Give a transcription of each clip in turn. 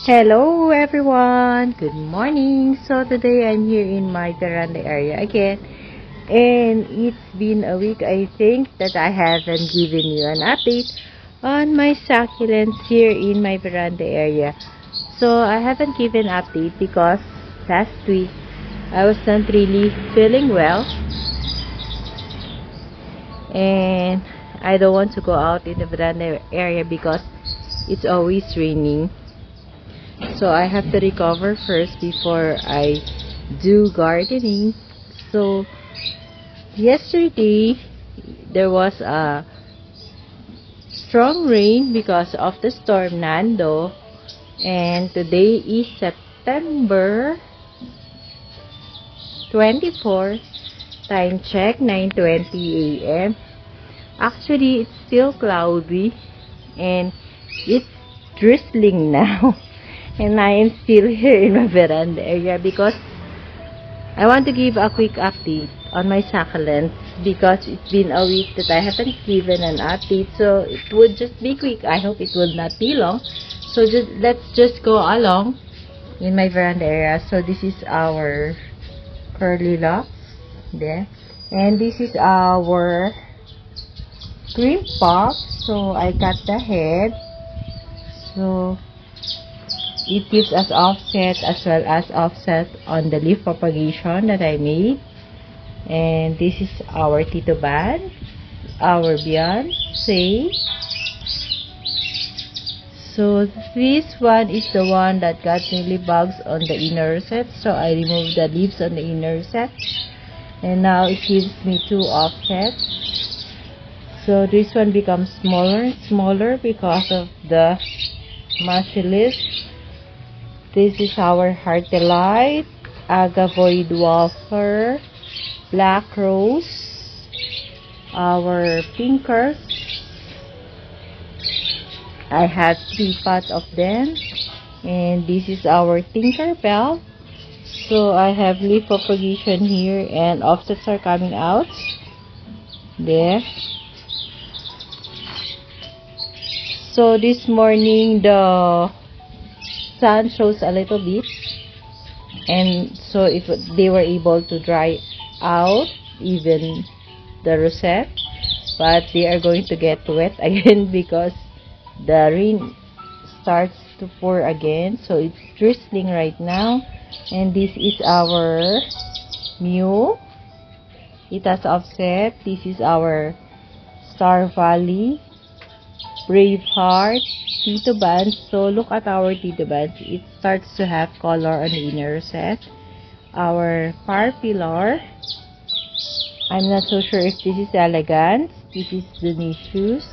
Hello everyone, good morning. So today I'm here in my veranda area again, and it's been a week I think that I haven't given you an update on my succulents here in my veranda area. So I haven't given update because last week I was not really feeling well, and I don't want to go out in the veranda area because it's always raining. So I have to recover first before I do gardening. So yesterday there was a strong rain because of the storm Nando, and today is September 24. Time check 9:20 a.m. Actually it's still cloudy and it's drizzling now. And I am still here in my veranda area because I want to give a quick update on my succulents because it's been a week that I haven't given an update, so it would just be quick. I hope it will not be long. So let's just go along in my veranda area. So this is our curly locks there, and this is our cream puff. So I cut the head, so it gives us offset as well as offset on the leaf propagation that I made. And this is our Titoban, our Beyonce. So this one is the one that got mealybugs on the inner set, so I removed the leaves on the inner set, and now it gives me two offsets. So this one becomes smaller and smaller because of the mushy leaves. This is our Heartdelight, Agavoid Wafer, Black Rose, our Pinkers. I have 3 pots of them, and this is our Tinkerbell. So I have leaf propagation here and offsets are coming out there. So this morning the sun shows a little bit, and so they were able to dry out even the rosette, but they are going to get wet again because the rain starts to pour again. So it's drizzling right now. And this is our Mew, it has offset. This is our Star Valley, Braveheart, Titoban. So look at our Titoban. It starts to have color on the inner set. Our Parpillar, I'm not so sure if this is Elegance. This is Delicious.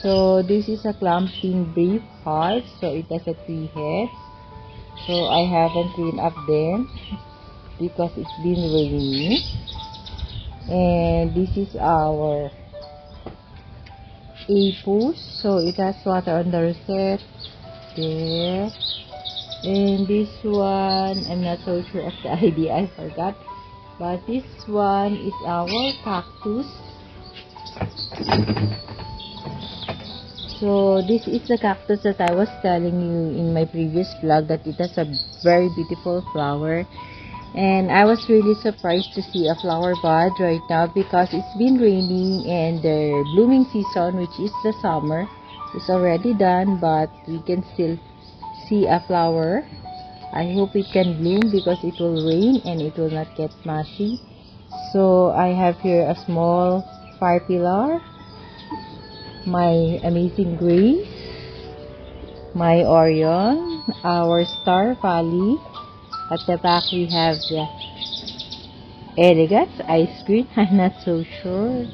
So this is a Clumping Braveheart. So it has a 3 heads. So I haven't cleaned up them because it's been raining. And this is our Apus, so it has water on the rosette there. And this one, I'm not so sure of the ID, I forgot. But this one is our Cactus. So this is the cactus that I was telling you in my previous vlog, that it has a very beautiful flower. And I was really surprised to see a flower bud right now because it's been raining and the blooming season, which is the summer, is already done, but we can still see a flower. I hope it can bloom because it will rain and it will not get mushy. So I have here a small Parpillar, my Amazing Grace, my Orion, our Star Valley. At the back we have the Elegance Ice Cream, I'm not so sure.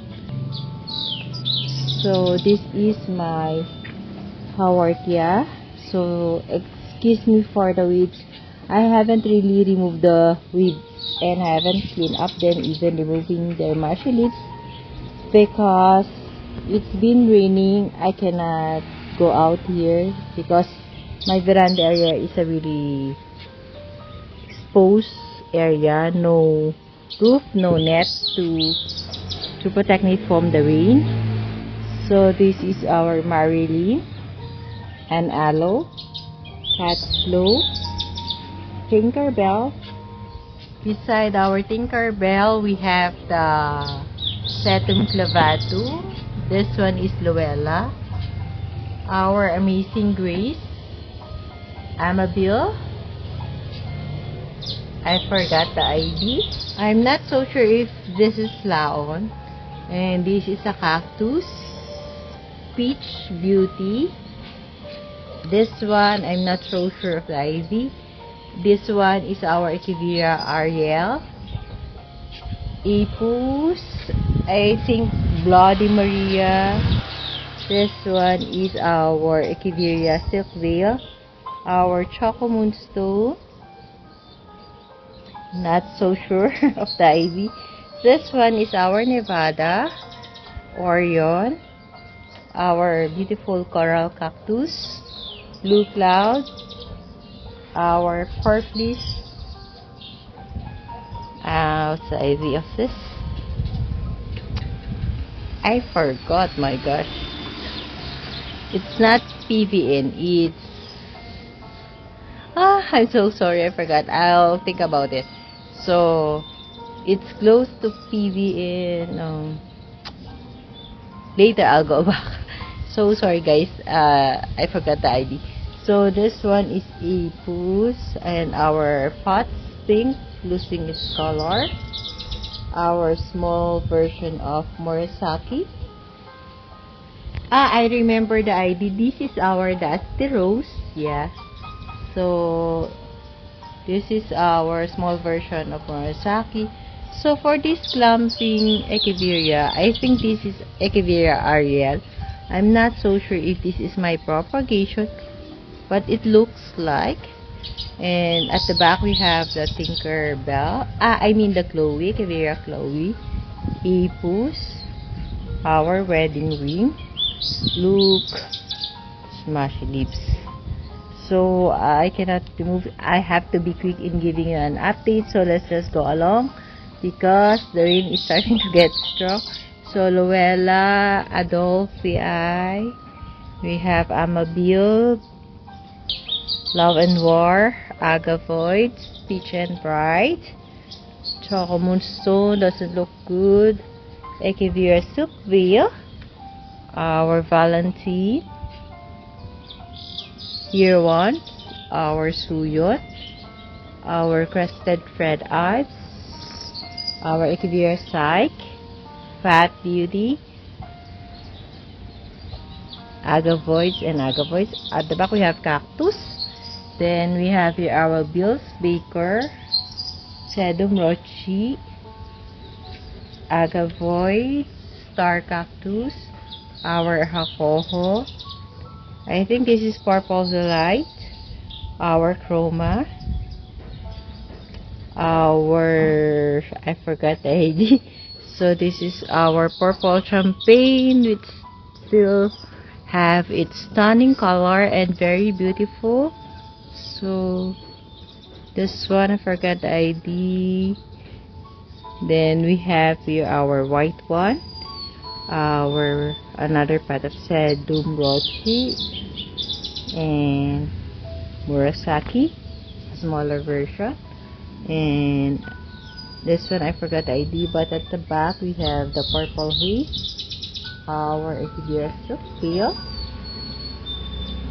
So this is my Haworthia. So excuse me for the weeds. I haven't really removed the weeds and I haven't cleaned up them, even removing their mushy leaves, because it's been raining. I cannot go out here because my veranda area is a really exposed area, no roof, no net to protect me from the rain. So this is our Marilyn and Aloe. Catslow, Tinkerbell. Beside our Tinkerbell, we have the Setum clavatum. This one is Luella. Our Amazing Grace, Amabile. I forgot the ID. I'm not so sure if this is Laon. And this is a cactus, Peach Beauty. This one, I'm not so sure of the ID. This one is our Echeveria Ariel. Epus, I think Bloody Maria. This one is our Echeveria Silk Veil. Our Choco Moonstone. Not so sure of the ID. This one is our Nevada Orion. Our beautiful coral cactus. Blue cloud. Our purplish. What's the ID of this? I forgot, my gosh. It's not PVN, it's... I'm so sorry, I forgot. I'll think about it. So, it's close to PVN. Later, I'll go back. So sorry, guys. I forgot the ID. So, this one is Epus, and our pot pink, losing its color. Our small version of Murasaki. I remember the ID. This is our Dusty Rose. Yeah. So, this is our small version of Murasaki. So, for this clumping Echeveria, I think this is Echeveria Ariel. I'm not so sure if this is my propagation, but it looks like. And at the back, we have the Tinkerbell. I mean the Chloe, Echeveria Chloe. Epus, our wedding ring. Look, smashy lips. So I cannot remove. I have to be quick in giving you an update. So let's just go along because the rain is starting to get strong. So Luella, Adolphii, we have Amabile, Love and War, Agavoid, Peach and Bright, Choco Moonstone doesn't look good. Echeveria Silk Veil, our Valentine, Year 1, our Suyon, our Crested Red Eyes, our Echeveria Psyche, Fat Beauty, Agavoids and Agavoids. At the back we have Cactus. Then we have here our Bills Baker, Sedum Rochi, Agavoid, Star Cactus, our Hakoho. I think this is Purple Delight, our Chroma, our, I forgot the ID. So this is our Purple Champagne, which still have its stunning color and very beautiful. So this one, I forgot the ID. Then we have here our white one, our another part of Sedum Rochi and Murasaki, smaller version. And this one I forgot the ID, but at the back we have the Purple Haze, our Echeveria Silk Veil,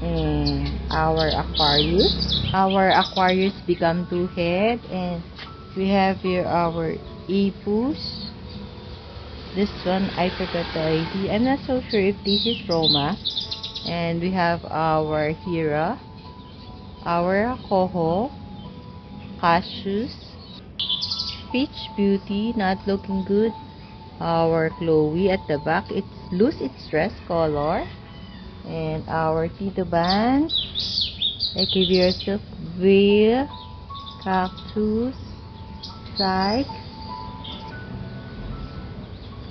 and our Aquarius. Our Aquarius become two-head, and we have here our Epus. This one I forgot the ID. I'm not so sure if this is Roma. And we have our Hera, our Coho, Cassius, Peach Beauty, not looking good. Our Chloe at the back, it's lose its dress color. And our Tito Band, Echeveria Silk Veil, Cactus, Psyche,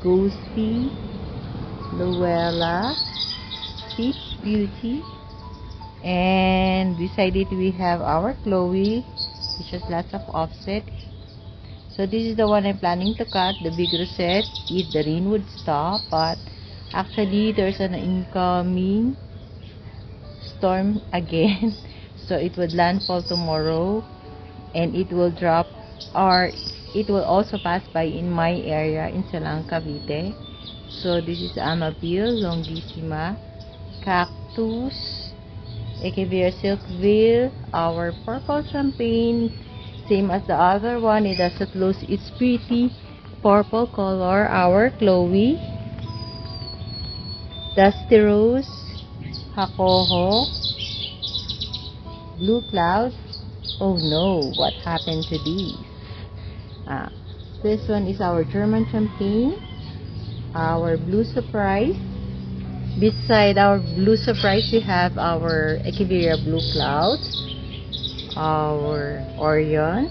Ghosty, Luella, Peach Beauty, and beside it we have our Chloe, which has lots of offset. So this is the one I'm planning to cut, the big rosette, if the rain would stop, but actually there's an incoming storm again. So it would landfall tomorrow, and it will drop, or it will also pass by in my area in Silang, Cavite. So this is Amabile longissima, cactus, Echeveria silkville, our purple champagne, same as the other one. It doesn't lose its pretty purple color. Our Chloe, dusty rose, hakoho, blue cloud. Oh no, what happened to these? This one is our German champagne, our blue surprise. Beside our blue surprise, we have our Echeveria blue cloud, our Orion.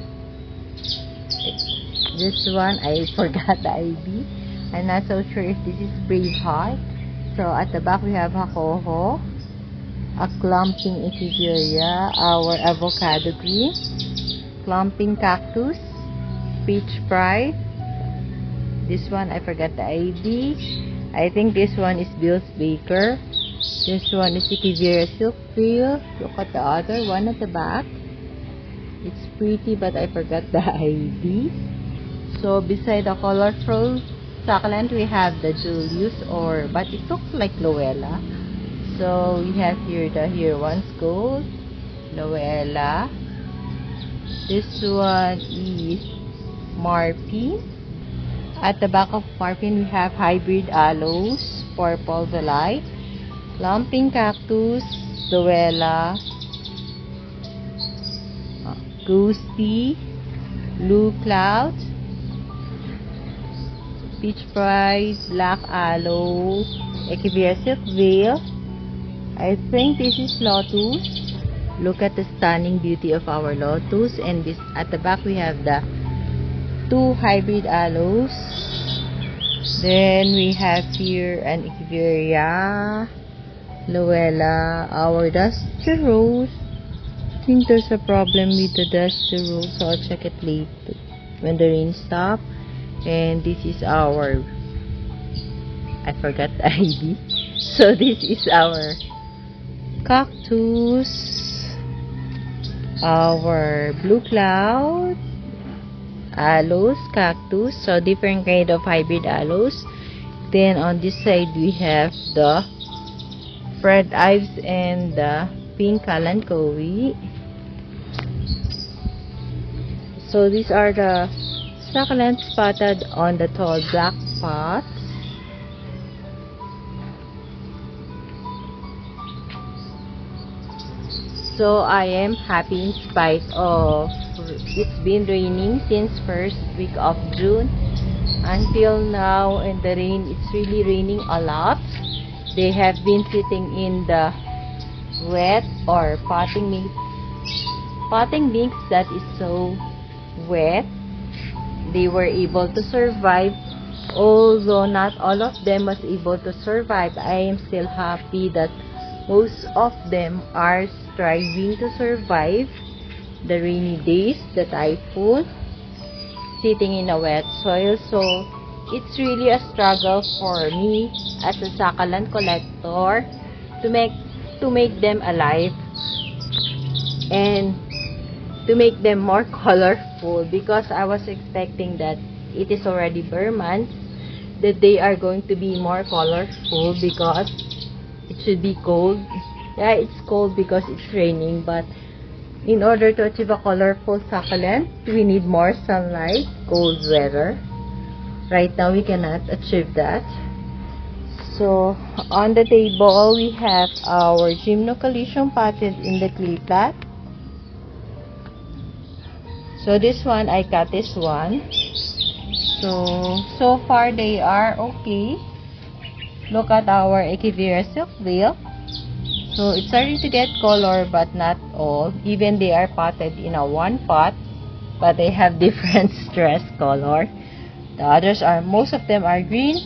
This one, I forgot the ID. I'm not so sure if this is Braveheart. So at the back we have Hakoho, a clumping Echeveria, our avocado green, clumping cactus, peach pride. This one, I forgot the ID. I think this one is Bill's Baker. This one is Echeveria silkville. Look at the other one at the back. It's pretty, but I forgot the ID. So beside the colorful succulent, we have the Julius, but it looks like Luella. So we have here the Here Once Gold, Luella. This one is Marpin. At the back of Marpin, we have hybrid aloes, purple delight, clumping cactus, Luella, ghosty, blue cloud, peach pride, black aloe, Echeveria silkville. I think this is lotus. Look at the stunning beauty of our lotus. And this at the back we have the two hybrid aloes. Then we have here an Echeveria, Luella, our dusty rose. I think there's a problem with the dusty rose, so I'll check it later when the rain stops. And this is our, I forgot the ID. So this is our cactus, our blue cloud, aloes, cactus, so different kind of hybrid aloes. Then on this side we have the Fred Ives and the pink Kalanchoe. So these are the succulents spotted on the tall black pots. So I am happy in spite of it's been raining since first week of June until now, and the rain, it's really raining a lot. They have been sitting in the wet or potting mix that is so wet. They were able to survive, although not all of them was able to survive. I am still happy that most of them are striving to survive the rainy days, the typhoon, sitting in a wet soil. So it's really a struggle for me as a succulent collector to make them alive and to make them more colorful, because I was expecting that it is already bare months that they are going to be more colorful because it should be cold. Yeah, it's cold because it's raining, but in order to achieve a colorful succulent, we need more sunlight, cold weather. Right now, we cannot achieve that. So, on the table, we have our Gymnocalycium potted in the clay pot. So, this one, I cut this one. So far, they are okay. Look at our Echeveria silkville. So it's starting to get color, but not all. Even they are potted in a one pot, but they have different stress color. The others are, most of them are green.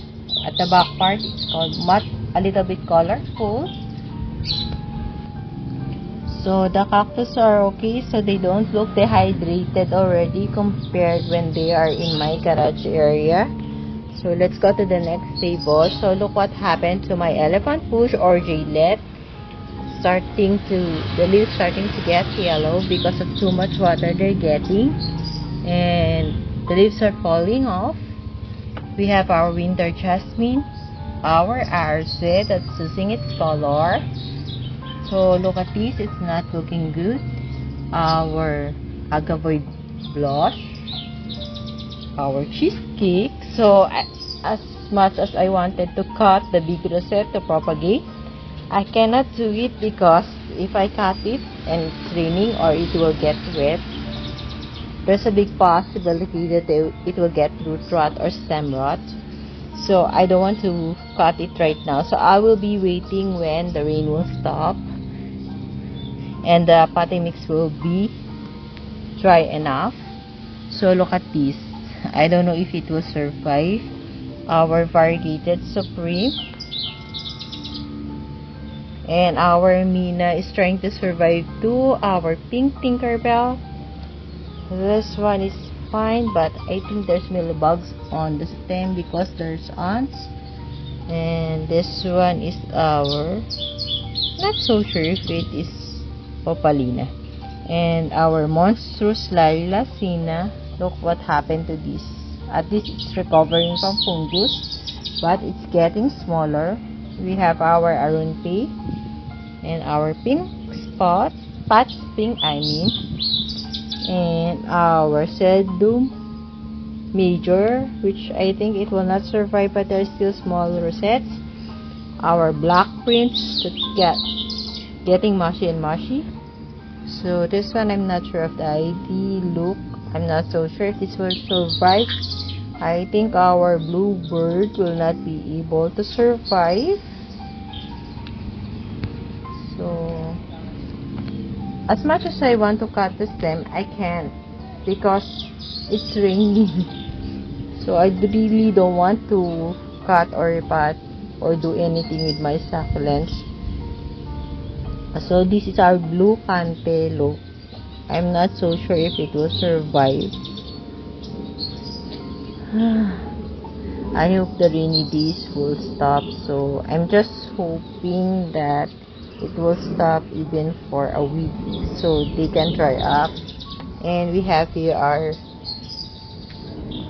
At the back part, it's called matte, a little bit colorful. So the cactus are okay, so they don't look dehydrated already compared when they are in my garage area. So let's go to the next table. So look what happened to my elephant bush or jaylet. the leaves starting to get yellow because of too much water they're getting, and the leaves are falling off. We have our winter jasmine, our arce that's losing its color. So look at this, it's not looking good. Our agavoid blush, our cheesecake. So as much as I wanted to cut the big rosette to propagate, I cannot do it because if I cut it and it's raining or it will get wet, there's a big possibility that it will get root rot or stem rot. So I don't want to cut it right now. So I will be waiting when the rain will stop and the pate mix will be dry enough. So look at this. I don't know if it will survive our variegated supreme. And our Mina is trying to survive too. Our pink Tinkerbell. This one is fine, but I think there's mealybugs on the stem because there's ants. And this one is our, not so sure if it is Opalina. And our monstrous Lilacina. Look what happened to this. At least it's recovering from fungus, but it's getting smaller. We have our Arunpe and our pink spot, patch pink I mean, and our Sedum Major, which I think it will not survive, but there's still small rosettes. Our Black Prince that's getting mushy and mushy. So this one I'm not sure of the ID look. I'm not so sure if this will survive. I think our Bluebird will not be able to survive. So as much as I want to cut the stem, I can't because it's raining. So I really don't want to cut or repot or do anything with my succulents. So this is our blue Cantelo. I'm not so sure if it will survive. I hope the rainy days will stop. So I'm just hoping that it will stop even for a week so they can dry up. And we have here our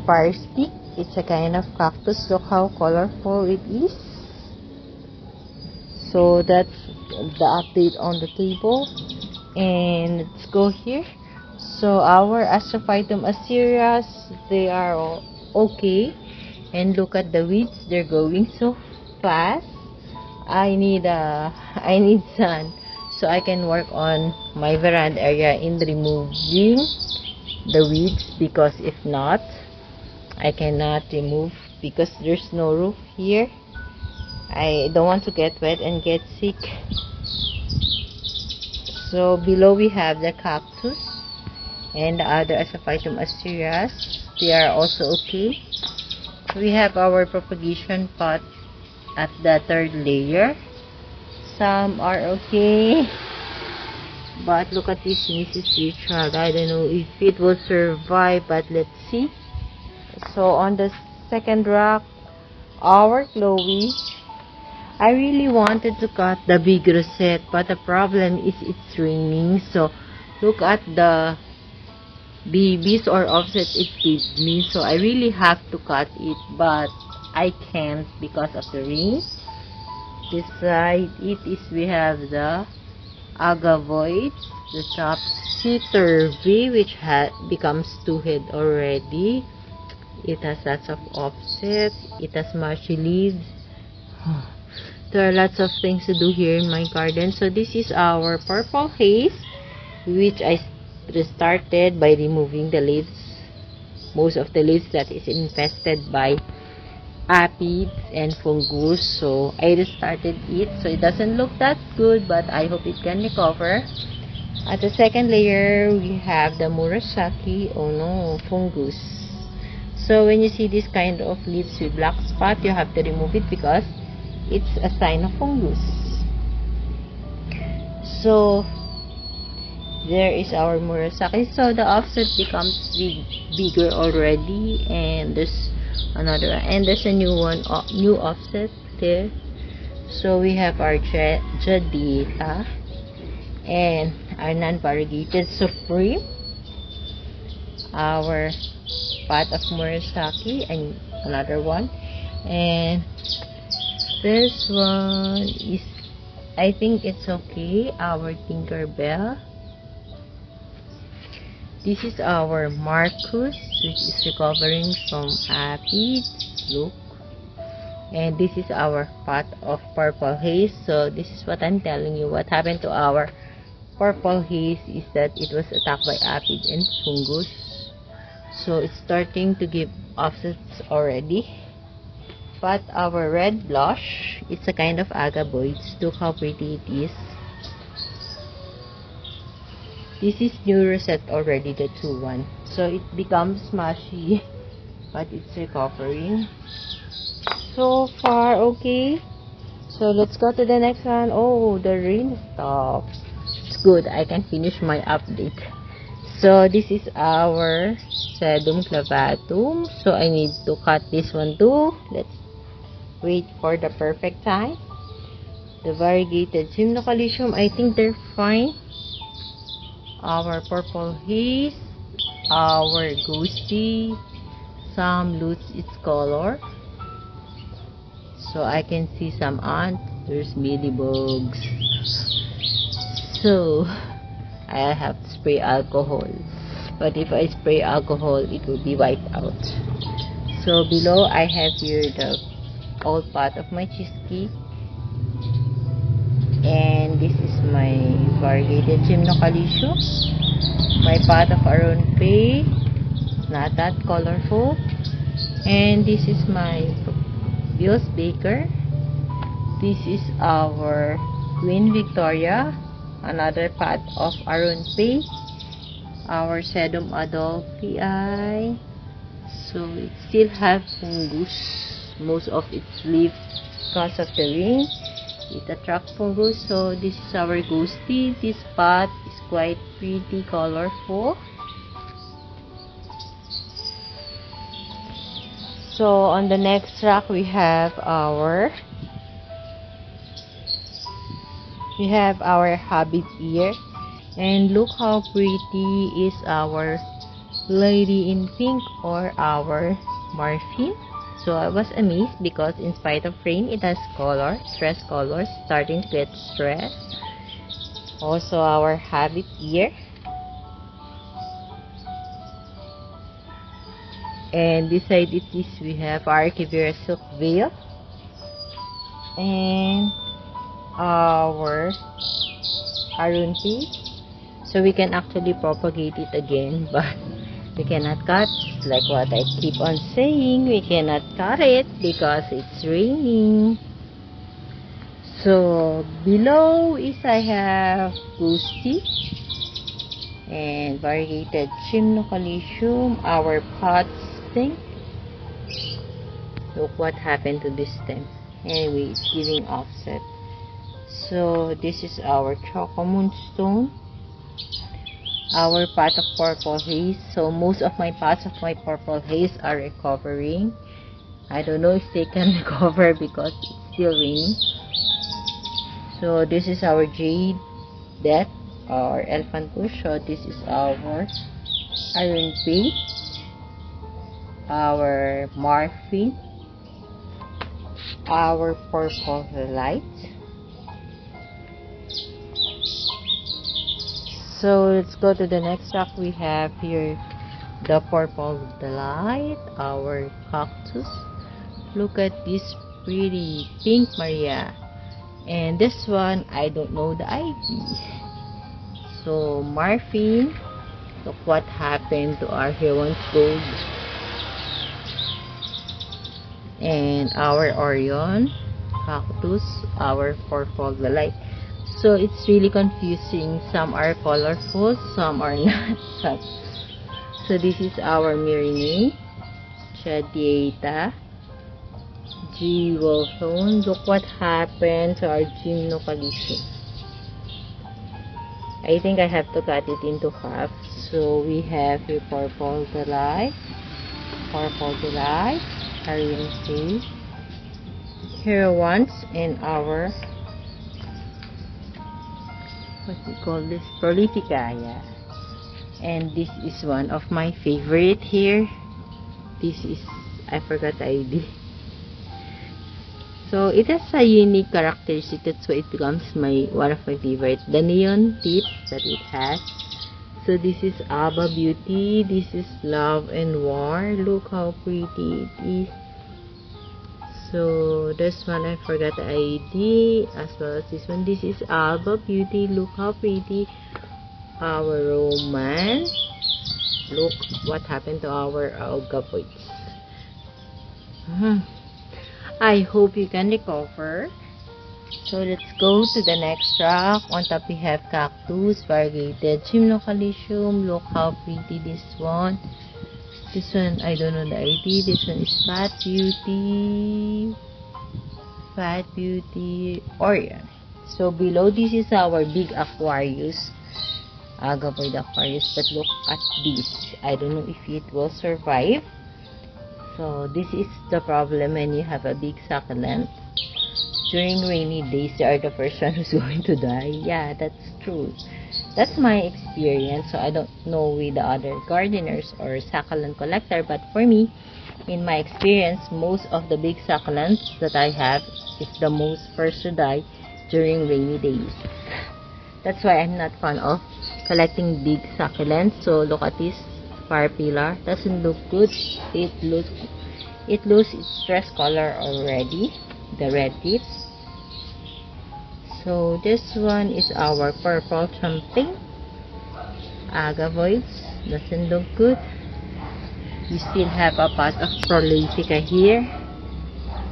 fire stick. It's a kind of cactus. Look how colorful it is. So that's the update on the table. And let's go here. So our Astrophytum Assyrias, they are all okay. And look at the weeds, they're going so fast. I need sun so I can work on my veranda area in removing the weeds, because if not I cannot remove because there's no roof here. I don't want to get wet and get sick. So below we have the cactus and the other Astrophytum Assyrias. They are also okay. We have our propagation pot at the third layer. Some are okay, but look at this Mrs. Richard. I don't know if it will survive, but let's see. So on the second rack, our Chloe. I really wanted to cut the big rosette, but the problem is it's raining. So look at the babies or offset it gives me. So I really have to cut it, but I can't because of the rain. Beside it is we have the agavoid, the topsy-turvy, which becomes two-head already. It has lots of offset. It has mushy leaves. There are lots of things to do here in my garden. So this is our purple haze, which I restarted by removing the leaves, most of the leaves that is infested by aphids and fungus. So I restarted it, so it doesn't look that good, but I hope it can recover. At the second layer we have the Murasaki. Oh no, fungus. So when you see this kind of leaves with black spot, you have to remove it because it's a sign of fungus. So there is our Murasaki. So the offset becomes bigger already, and there's another one, and there's a new one, new offset there. So we have our Jadita. and our non-variegated supreme, our pot of Murasaki, and another one, and this one is, I think it's okay, our Tinkerbell. This is our Marcus, which is recovering from aphids. Look. And this is our pot of Purple Haze. So this is what I'm telling you. What happened to our Purple Haze is that it was attacked by aphid and fungus. So it's starting to give offsets already. But our red blush, it's a kind of agaboids. Look how pretty it is. This is new reset already, the 2-1. So it becomes smashy, but it's recovering. So far, okay. So let's go to the next one. Oh, the rain stopped. It's good. I can finish my update. So this is our Sedum clavatum. So I need to cut this one too. Let's wait for the perfect time. The variegated Gymnocalycium, I think they're fine. Our Purple Haze, our Ghosty, some lose its color. So I can see some ants, there's mealybugs. So I have to spray alcohol. But if I spray alcohol, it will be wiped out. So below I have here the old pot of my cheesecake. And this is my variegated Gymnocalycium. My pot of Aronpe. It's not that colorful. And this is my Bill's Baker. This is our Queen Victoria. Another pot of Aronpe. Our Sedum Adolphii. So it still has fungus. Most of its leaves because of the rain. It attracts fungus. So this is our Ghosty. This pot is quite pretty colorful. So on the next rack we have our Habit ear, and look how pretty is our Lady in Pink or our Morphine. So I was amazed because in spite of rain, it has color, stress colors, starting to get stress. Also our Habit ear. And beside it is we have our Kivera Silk Veil. And our Aronpe. So we can actually propagate it again, but we cannot cut. Like what I keep on saying, we cannot cut it because it's raining. So below is I have Ghosty and variegated Gymnocalycium. Our pot stem. Look what happened to this stem. Anyway, it's giving offset. So this is our Choco Moonstone. Our pot of Purple Haze. So most of my pots of my Purple Haze are recovering. I don't know if they can recover because it's still raining. So this is our Jade Death or Elephant Bush. So this is our Aronpe, our Morphine, our Purple Light. So let's go to the next rack. We have here the Purple Delight, our Cactus. Look at this pretty Pink Maria. And this one, I don't know the ID. So Morphine, look what happened to our Huron's Gold. And our Orion Cactus, our Purple Delight. So it's really confusing. Some are colorful, some are not. So this is our Myrinae, Chadiata, Jewelstone. Look what happened to our Gymnocalycium. I think I have to cut it into half. So we have your Purple Delight, Aronpe, Hero Ones, and our what we call this, prolifica, yeah. And this is one of my favorite here. This is, I forgot the ID. So it has a unique characteristic, that's why it becomes one of my favorite. The neon tips that it has. So this is Aba Beauty. This is Love and War. Look how pretty it is. So this one I forgot the ID, as well as this one. This is Alba Beauty. Look how pretty. Our romance. Look what happened to our alga boys. I hope you can recover. So let's go to the next rock. On top we have cactus, variegated Gymnocalycium. Look how pretty this one. This one, I don't know the ID. This one is Fat Beauty. Fat Beauty Orion. So below this is our big Aquarius. Agapoid Aquarius. But look at this. I don't know if it will survive. So this is the problem when you have a big succulent. During rainy days, they are the first one who's going to die. Yeah, that's true. That's my experience. So I don't know with the other gardeners or succulent collector, but for me, in my experience, most of the big succulents that I have is the most first to die during rainy days. That's why I'm not fond of collecting big succulents. So look at this fire pillar. Doesn't look good. It loses its stress color already, the red tips. So this one is our purple something. Agavoids. Doesn't look good. We still have a pot of prolifica here.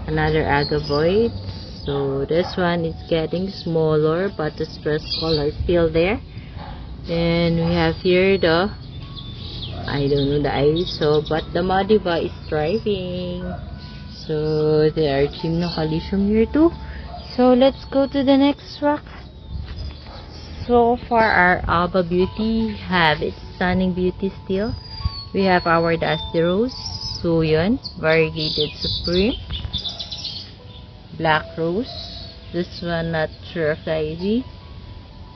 Another agavoid. So this one is getting smaller, but the stress color is still there. And we have here the, I don't know the ISO, but the Madiba is thriving. So there are Gymnocalycium here too. So let's go to the next rock. So far our Alba Beauty have its stunning beauty still. We have our Dusty Rose, Suyon, Variegated Supreme, Black Rose. This one not sure of the ID.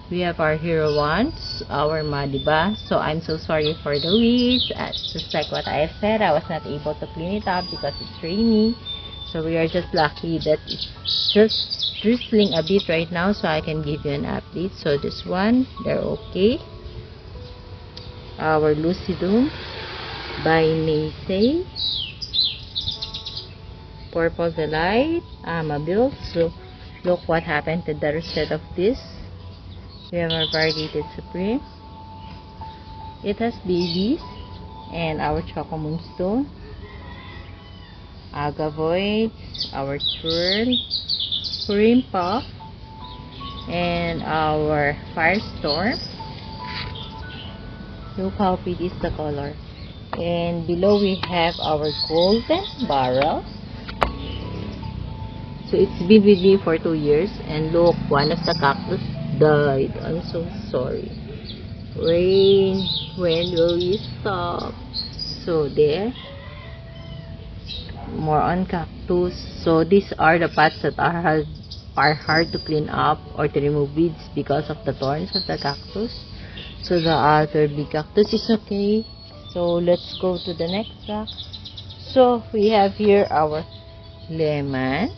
We have our Hero Wands, our Madiba. So I'm so sorry for the weeds. Just like what I have said, I was not able to clean it up because it's rainy. So we are just lucky that it's just drizzling a bit right now, so I can give you an update. So this one, they're okay. Our Lucidum by Macy, Purple Delight, Amabil. So look what happened to the rest of this. We have our Variegated Supreme. It has babies. And our Choco Moonstone, Agavoids, our Twirl, Cream Puff, and our Firestorm. Look how pretty is the color. And below we have our Golden Barrel. So it's been with me for 2 years. And look, one of the cactus died. I'm so sorry. Rain, when will we stop? So there. More on cactus. So these are the pots that are hard to clean up or to remove weeds because of the thorns of the cactus. So the other big cactus is okay. So let's go to the next rock. So we have here our lemon.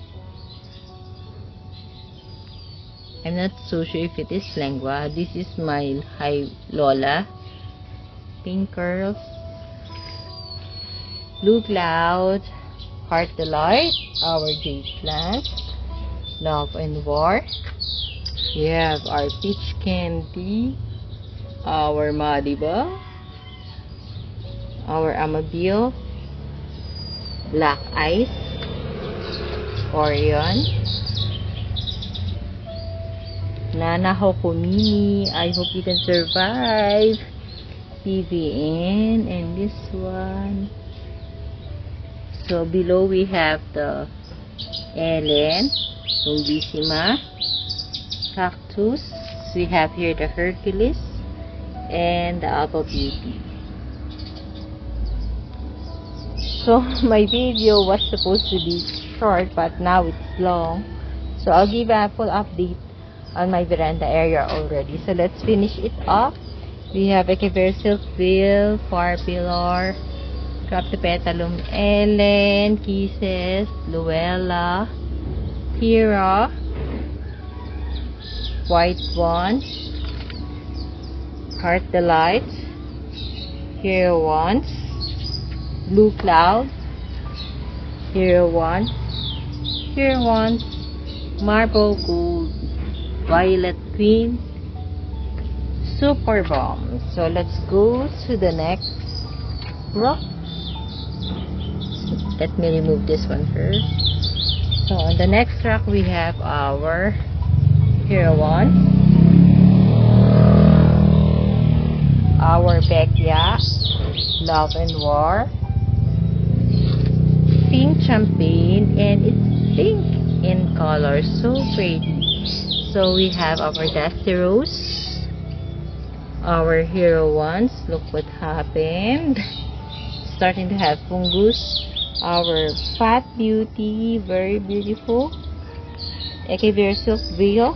I'm not so sure if it is lengua. This is my High Lola. Pink curls. Blue Cloud. Heart Delight. Our Jade Plant. Love and War. We have our Peach Candy. Our Madiba. Our Amabil. Black Ice. Orion. Nana Hokomini. I hope you can survive. PVN. And this one. So below we have the Ellen. Longissima. Cactus. We have here the Hercules. And the Alba Beauty. So my video was supposed to be short, but now it's long. So I'll give a full update on my veranda area already. So let's finish it off. We have Echeveria Silkville, Far Pillar, Cryptopetalum Ellen, Kisses, Luella, Hera, White One, Heart Delight, Hero Ones, Blue Cloud, Hero One, Hero Ones, Marble Gold, Violet Queen, Super Bomb. So let's go to the next rock. Let me remove this one first. So on the next rock we have our Hero One, our Beckia, Love and War, Pink Champagne, and it's pink in color, so pretty. So we have our Dusty Rose, our Hero Ones. Look what happened, starting to have fungus. Our Fat Beauty, very beautiful. Echeveria Silkville,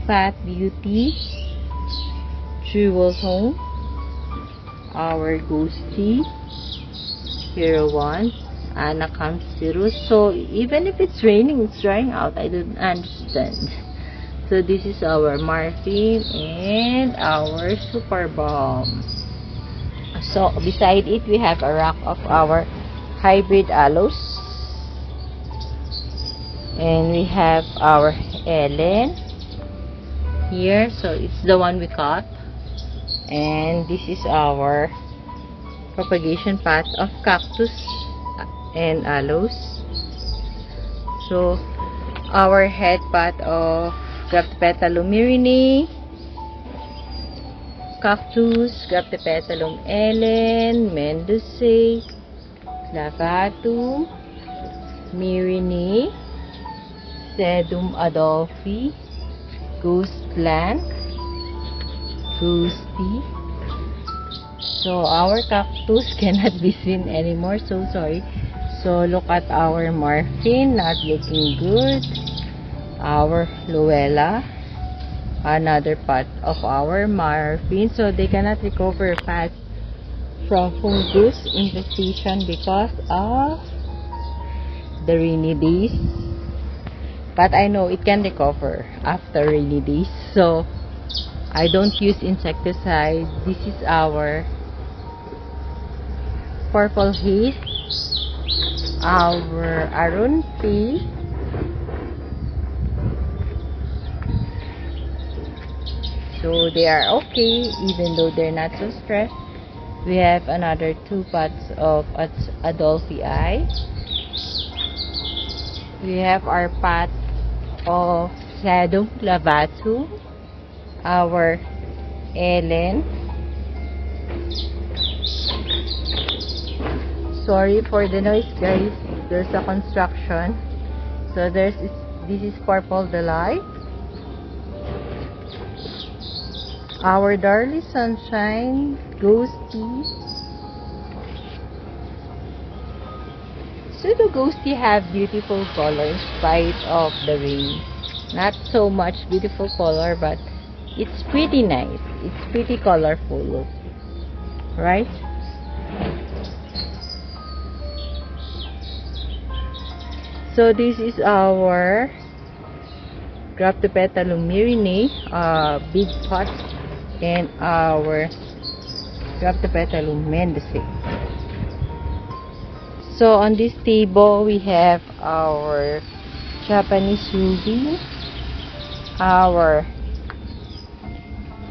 Fat Beauty, Jewel Tone, our Ghosty, Hero One, Anna Camsirus. So even if it's raining, it's drying out. I don't understand. So this is our Morphine and our Super Bomb. So beside it we have a rack of our Hybrid Aloes, and we have our Ellen here. So it's the one we caught, and this is our propagation path of cactus and aloes. So our head path of Graptopetalum myrinae, cactus, Graptopetalum Ellen, Mendozae, Clavatum, myrinae, Sedum Adolphi, Ghost Blank, Ghosty. So our cactus cannot be seen anymore, so sorry. So look at our Morphine, not looking good. Our Luella, another part of our Morphine. So they cannot recover fast from fungus infestation because of the rainy days. But I know it can recover after rainy days, so I don't use insecticide. This is our Purple Haze, our Arunti, so they are okay even though they're not so stressed. We have another 2 pots of Adolphi. We have our pot of Sedum Clavatum, our Ellen. Sorry for the noise, guys. There's a construction. So this is Purple Delight, our Darly Sunshine, Ghosty. So the Ghosty have beautiful color in spite of the rain. Not so much beautiful color, but it's pretty nice. It's pretty colorful, look. Right? So this is our Graptopetalum myrinae, big pot, and our Graptopetalum Mendozae. So on this table we have our Japanese Ruby, our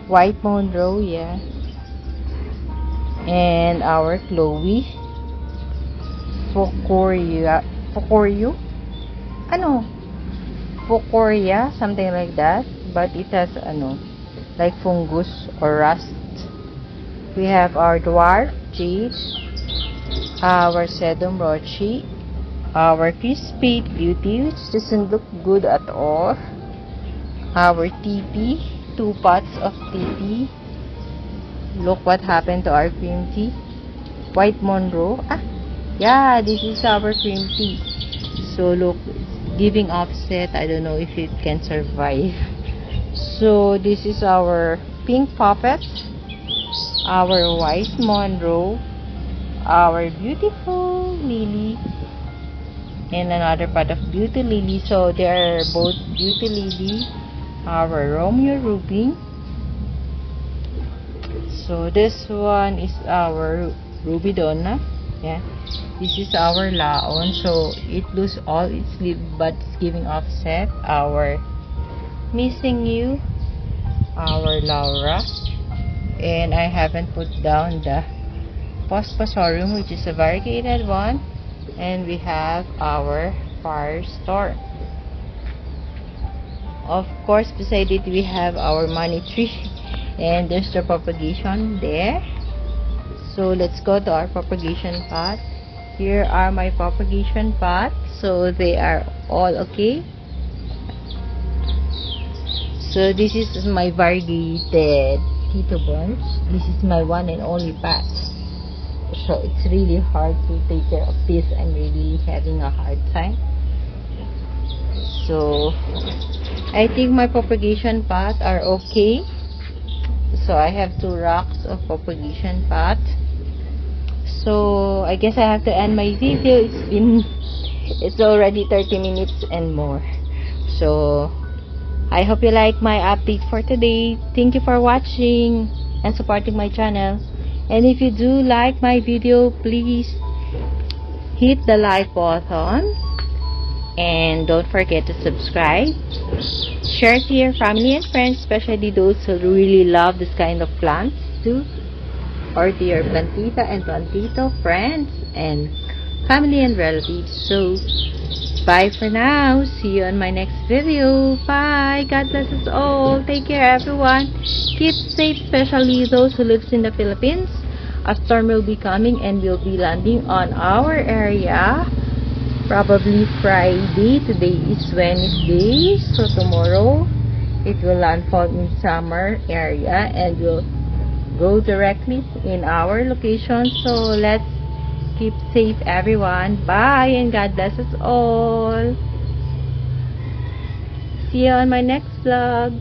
White Monroe, yeah, and our Chloe, Focorio, Focoria, something like that, but it has like fungus or rust. We have our Dwarf Jade, our Sedum Rochi, our Crispy Beauty, which doesn't look good at all, our TP, 2 pots of TP. Look what happened to our cream tea. White Monroe, yeah, this is our cream tea. So look, giving offset. I don't know if it can survive. So this is our pink puppet, our white Monroe, our beautiful Lily, and another part of Beauty Lily. So they are both Beauty Lily, our Romeo Ruby. So this one is our Ruby Donna. Yeah, this is our Laon. So it lose all its leaf but it's giving offset. Our Missing You, our Laura, and I haven't put down the Pospasorium, which is a variegated one, and we have our Firestorm. Of course, beside it we have our money tree, and there's the propagation there. So let's go to our propagation pot. Here are my propagation pots. So they are all okay. So this is my variegated Tito Bunch. This is my one and only pot. So it's really hard to take care of this. I'm really having a hard time. So I think my propagation pot are okay. So I have 2 racks of propagation pot. So I guess I have to end my video. It's already 30 minutes and more. So I hope you like my update for today. Thank you for watching and supporting my channel. And if you do like my video, please hit the like button. And don't forget to subscribe. Share to your family and friends, especially those who really love this kind of plants too. Or to your plantita and plantito friends and family and relatives. So bye for now. See you on my next video. Bye. God bless us all. Take care, everyone. Keep safe, especially those who lives in the Philippines. A storm will be coming and will be landing on our area probably Friday. Today is Wednesday. So tomorrow it will landfall in summer area and will go directly in our location. So let's keep safe, everyone. Bye and God bless us all. See you on my next vlog.